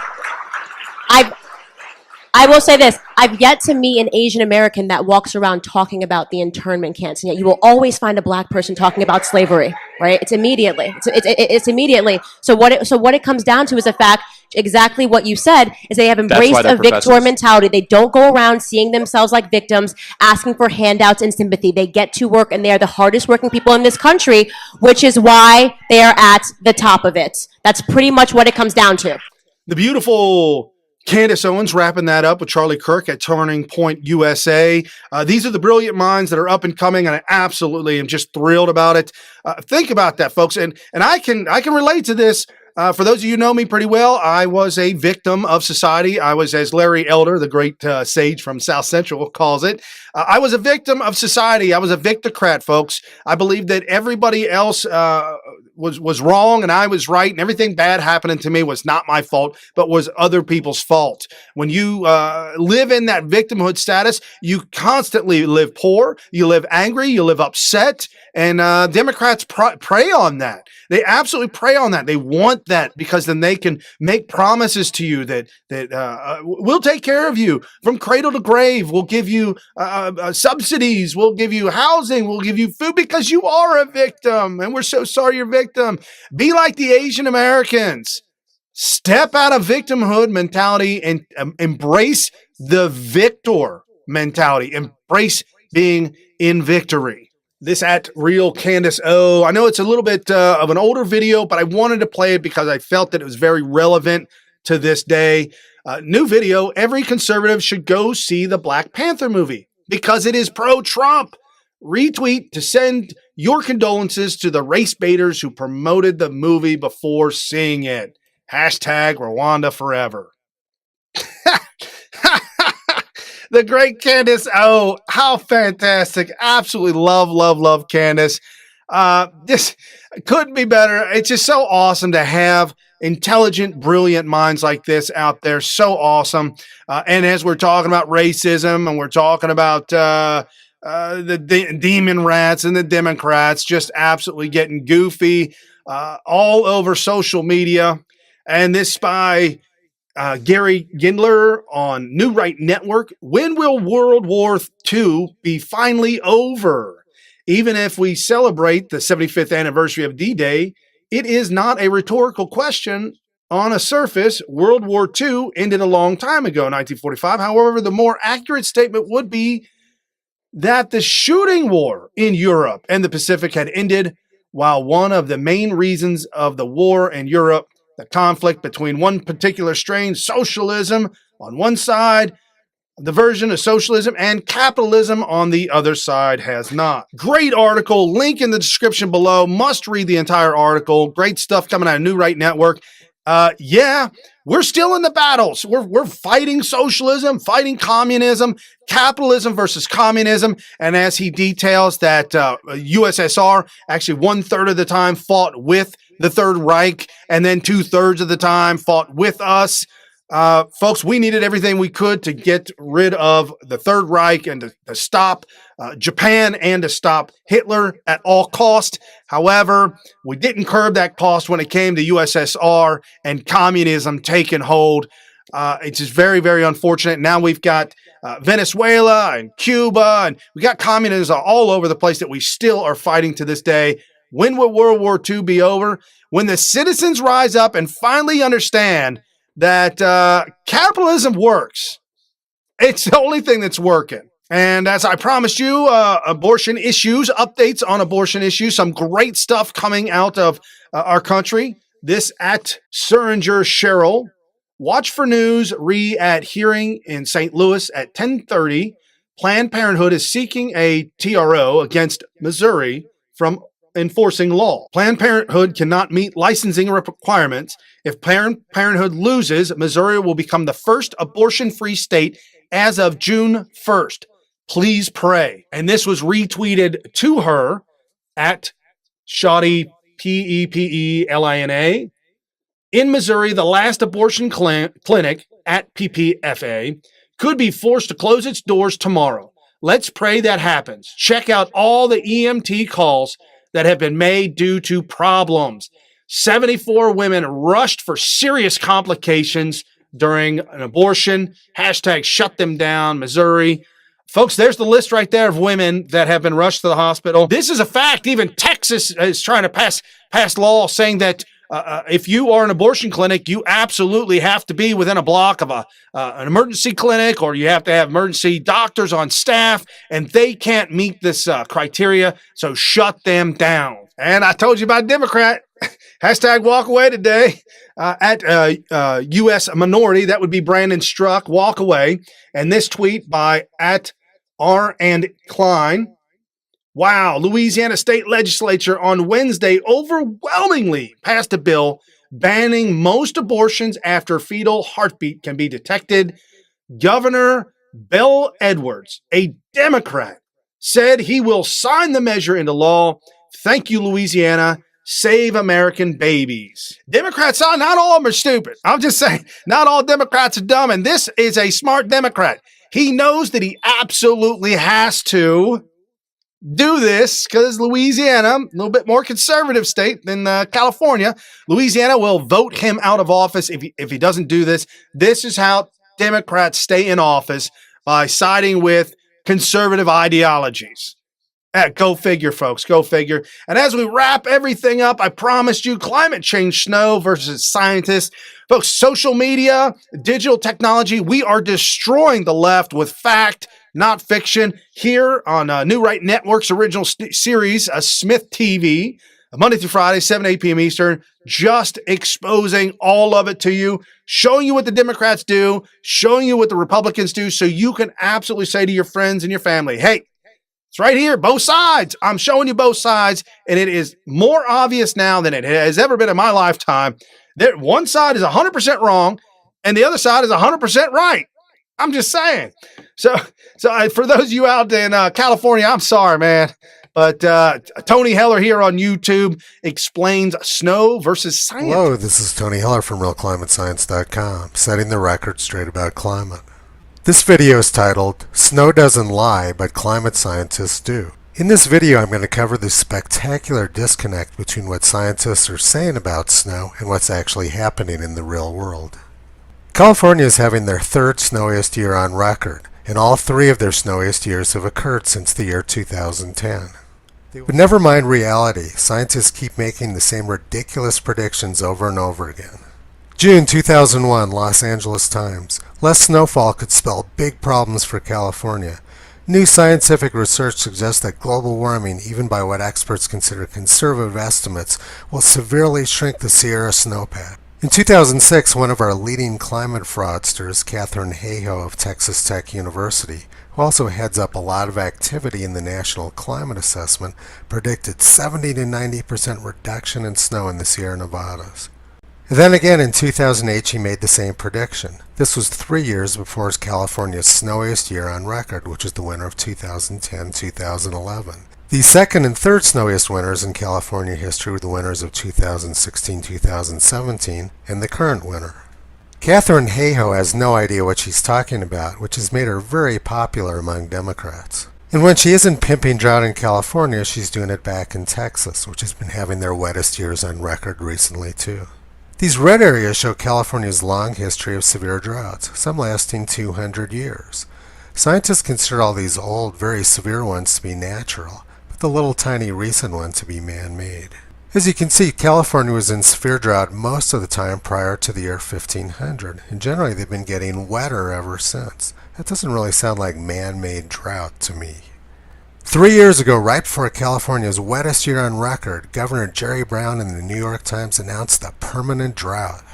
I will say this. I've yet to meet an Asian American that walks around talking about the internment camps, and yet you will always find a black person talking about slavery, right? It's immediately. It's immediately. So what it comes down to is the fact, exactly what you said, is they have embraced a victor mentality. They don't go around seeing themselves like victims, asking for handouts and sympathy. They get to work, and they are the hardest working people in this country, which is why they are at the top of it. That's pretty much what it comes down to. The beautiful Candace Owens wrapping that up with Charlie Kirk at Turning Point USA. These are the brilliant minds that are up and coming, and I absolutely am just thrilled about it. Think about that, folks, and I can relate to this. For those of you who know me pretty well, I was a victim of society. I was, as Larry Elder, the great sage from South Central, calls it, I was a victim of society. I was a victocrat, folks. I believed that everybody else was wrong and I was right, and everything bad happening to me was not my fault, but was other people's fault. When you live in that victimhood status, you constantly live poor, you live angry, you live upset, and Democrats prey on that. They absolutely prey on that. They want that because then they can make promises to you that we'll take care of you from cradle to grave. We'll give you subsidies. We'll give you housing. We'll give you food because you are a victim, and we're so sorry you're a victim. Be like the Asian Americans. Step out of victimhood mentality and embrace the victor mentality. Embrace being in victory. This at Real Candace O. I know it's a little bit of an older video, but I wanted to play it because I felt that it was very relevant to this day. New video, every conservative should go see the Black Panther movie because it is pro-Trump. Retweet to send your condolences to the race baiters who promoted the movie before seeing it. Hashtag Rwanda forever. The great Candace O. How fantastic. Absolutely love Candace. This couldn't be better. It's just so awesome to have intelligent, brilliant minds like this out there. So awesome. And as we're talking about racism and we're talking about the demon rats and the Democrats just absolutely getting goofy all over social media. And this by Gary Gindler on New Right Network. When will World War II be finally over? Even if we celebrate the 75th anniversary of D-Day, it is not a rhetorical question. On a surface, World War II ended a long time ago, 1945. However, the more accurate statement would be that the shooting war in Europe and the Pacific had ended, while one of the main reasons of the war in Europe, the conflict between one particular strain, socialism on one side, the version of socialism, and capitalism on the other side, has not. Great article, link in the description below. Must read the entire article. Great stuff coming out of New Right Network. Yeah, we're still in the battles. We're fighting socialism, fighting communism, capitalism versus communism. And as he details that USSR actually 1/3 of the time fought with the Third Reich, and then 2/3 of the time fought with us. Folks, we needed everything we could to get rid of the Third Reich and to stop Japan and to stop Hitler at all cost. However, we didn't curb that cost when it came to USSR and communism taking hold. It's just very, very unfortunate. Now we've got Venezuela and Cuba, and we got communism all over the place that we still are fighting to this day. When will World War II be over? When the citizens rise up and finally understand that capitalism works. It's the only thing that's working. And as I promised you, abortion issues, updates on abortion issues, some great stuff coming out of our country. This at Suringer Cheryl. Watch for news, at hearing in St. Louis at 10:30. Planned Parenthood is seeking a TRO against Missouri from enforcing law. Planned Parenthood cannot meet licensing requirements. If Planned Parenthood loses, Missouri will become the first abortion-free state as of June 1st. Please pray. And this was retweeted to her at Shoddy Pepelina. In Missouri, the last abortion clinic at PPFA could be forced to close its doors tomorrow. Let's pray that happens. Check out all the EMT calls that have been made due to problems. 74 women rushed for serious complications during an abortion. Hashtag shut them down, Missouri. Folks, there's the list right there of women that have been rushed to the hospital. This is a fact. Even Texas is trying to pass law saying that if you are an abortion clinic, you absolutely have to be within a block of an emergency clinic, or you have to have emergency doctors on staff, and they can't meet this criteria. So shut them down. And I told you about Democrat. Hashtag walk away today at U.S. minority. That would be Brandon Struck. Walk away. And this tweet by at R. Klein. Wow, Louisiana state legislature on Wednesday overwhelmingly passed a bill banning most abortions after fetal heartbeat can be detected. Governor Bell Edwards, a Democrat, said he will sign the measure into law. Thank you, Louisiana. Save American babies. Democrats, not all of them are stupid. I'm just saying, not all Democrats are dumb, and this is a smart Democrat. He knows that he absolutely has to do this because Louisiana, a little bit more conservative state than California, Louisiana will vote him out of office if he doesn't do this. This is how Democrats stay in office, by siding with conservative ideologies. Go figure, folks. Go figure. And as we wrap everything up, I promised you climate change snow versus scientists. Folks, social media, digital technology, we are destroying the left with fact, not fiction, here on New Right Network's original series, SmythTV, Monday through Friday, 7 to 8 p.m. Eastern, just exposing all of it to you, showing you what the Democrats do, showing you what the Republicans do, so you can absolutely say to your friends and your family, hey, it's right here, both sides. I'm showing you both sides, and it is more obvious now than it has ever been in my lifetime that one side is 100% wrong and the other side is 100% right. I'm just saying. So for those of you out in California, I'm sorry, man. But Tony Heller here on YouTube explains snow versus science. Hello, this is Tony Heller from RealClimateScience.com, setting the record straight about climate. This video is titled, Snow Doesn't Lie, but Climate Scientists Do. In this video, I'm going to cover the spectacular disconnect between what scientists are saying about snow and what's actually happening in the real world. California is having their third snowiest year on record, and all three of their snowiest years have occurred since the year 2010. But never mind reality, scientists keep making the same ridiculous predictions over and over again. June 2001, Los Angeles Times. Less snowfall could spell big problems for California. New scientific research suggests that global warming, even by what experts consider conservative estimates, will severely shrink the Sierra snowpack. In 2006, one of our leading climate fraudsters, Katherine Hayhoe of Texas Tech University, who also heads up a lot of activity in the National Climate Assessment, predicted 70 to 90% reduction in snow in the Sierra Nevadas. Then again in 2008 she made the same prediction. This was 3 years before California's snowiest year on record, which is the winter of 2010-2011. The second and third snowiest winters in California history were the winters of 2016-2017 and the current winter. Katherine Hayhoe has no idea what she's talking about, which has made her very popular among Democrats. And when she isn't pimping drought in California, she's doing it back in Texas, which has been having their wettest years on record recently too. These red areas show California's long history of severe droughts, some lasting 200 years. Scientists consider all these old, very severe ones to be natural, but the little tiny recent ones to be man-made. As you can see, California was in severe drought most of the time prior to the year 1500, and generally they've been getting wetter ever since. That doesn't really sound like man-made drought to me. 3 years ago, right before California's wettest year on record, Governor Jerry Brown in the New York Times announced a permanent drought.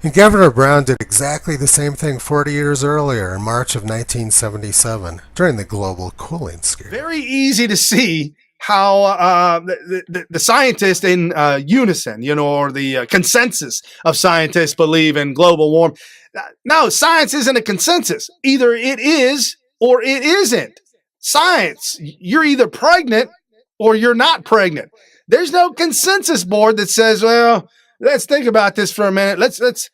And Governor Brown did exactly the same thing 40 years earlier in March of 1977 during the global cooling scare. Very easy to see how the scientists in unison, or the consensus of scientists believe in global warming. No, science isn't a consensus. Either it is or it isn't. Science, you're either pregnant or you're not pregnant. There's no consensus board that says, well, let's think about this for a minute. Let's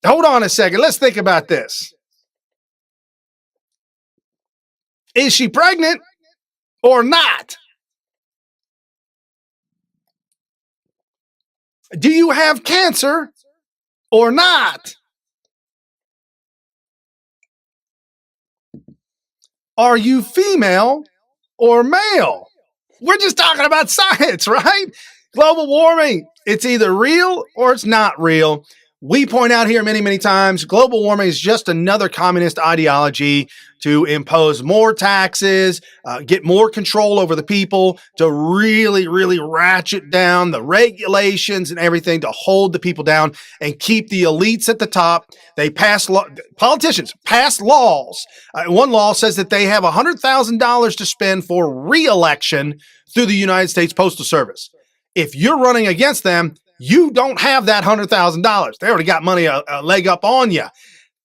hold on a second. Let's think about this. Is she pregnant or not? Do you have cancer or not? Are you female or male? We're just talking about science, right? Global warming, it's either real or it's not real. We point out here many, many times, global warming is just another communist ideology to impose more taxes, get more control over the people, to really, really ratchet down the regulations and everything to hold the people down and keep the elites at the top. They politicians pass laws. One law says that they have $100,000 to spend for re-election through the United States Postal Service. If you're running against them, you don't have that $100,000. They already got money a leg up on you.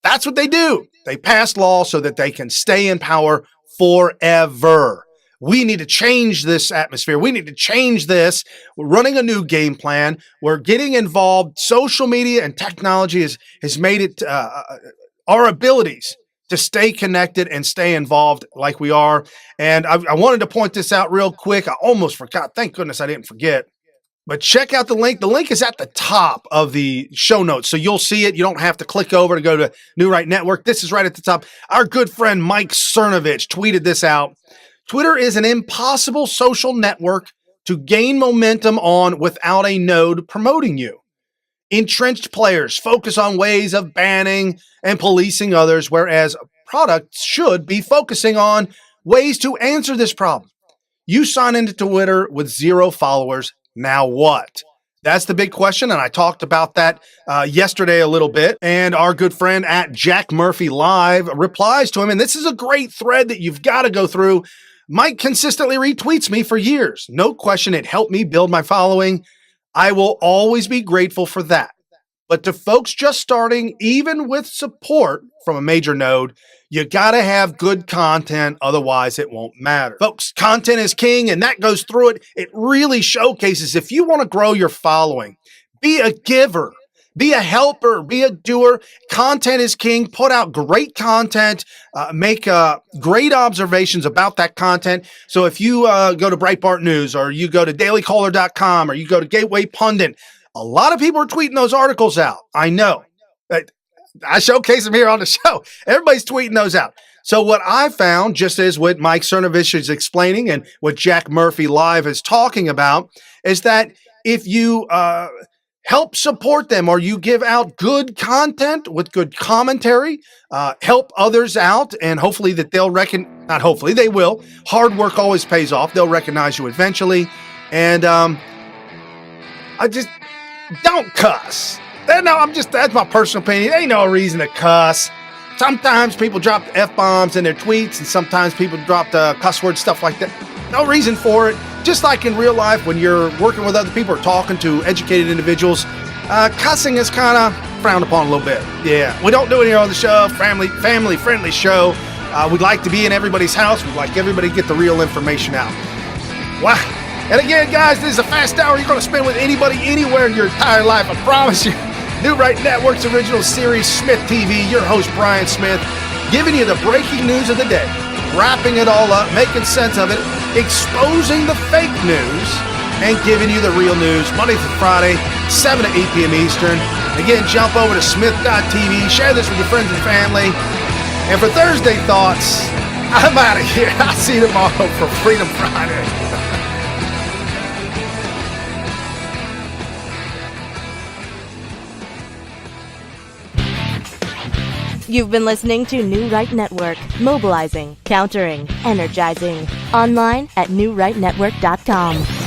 That's what they do. They pass laws so that they can stay in power forever. We need to change this atmosphere. We need to change this. We're running a new game plan. We're getting involved. Social media and technology has made it our abilities to stay connected and stay involved like we are. And I wanted to point this out real quick. I almost forgot. Thank goodness I didn't forget. But check out the link. The link is at the top of the show notes, so you'll see it. You don't have to click over to go to New Right Network. This is right at the top. Our good friend Mike Cernovich tweeted this out. Twitter is an impossible social network to gain momentum on without a node promoting you. Entrenched players focus on ways of banning and policing others, whereas products should be focusing on ways to answer this problem. You sign into Twitter with 0 followers. Now what? That's the big question, and I talked about that yesterday a little bit, and our good friend at Jack Murphy Live replies to him, and this is a great thread that you've got to go through. Mike consistently retweets me for years. No question, it helped me build my following. I will always be grateful for that. But to folks just starting, even with support from a major node, you got to have good content, otherwise it won't matter. Folks, content is king, and that goes through it. It really showcases if you want to grow your following, be a giver, be a helper, be a doer. Content is king. Put out great content, make great observations about that content. So if you go to Breitbart News or you go to dailycaller.com or you go to Gateway Pundit, a lot of people are tweeting those articles out. I know. I showcase them here on the show. Everybody's tweeting those out. So what I found, just as what Mike Cernovich is explaining and what Jack Murphy Live is talking about, is that if you help support them or you give out good content with good commentary, help others out, and hopefully that they'll not hopefully, they will. Hard work always pays off. They'll recognize you eventually. And I just don't cuss. That's my personal opinion. Ain't no reason to cuss. Sometimes people drop the F-bombs in their tweets, and sometimes people drop the cuss word stuff like that. No reason for it. Just like in real life, when you're working with other people or talking to educated individuals, cussing is kind of frowned upon a little bit. Yeah, we don't do it here on the show. Family-friendly show. We'd like to be in everybody's house. We'd like everybody to get the real information out. Wow. And again, guys, this is a fast hour you're going to spend with anybody, anywhere in your entire life. I promise you. New Right Network's original series, SmythTV. Your host, Brian Smith, giving you the breaking news of the day, wrapping it all up, making sense of it, exposing the fake news, and giving you the real news Monday through Friday, 7 to 8 p.m. Eastern. Again, jump over to Smith.tv, share this with your friends and family. And for Thursday Thoughts, I'm out of here. I'll see you tomorrow for Freedom Friday. You've been listening to New Right Network, mobilizing, countering, energizing. Online at newrightnetwork.com.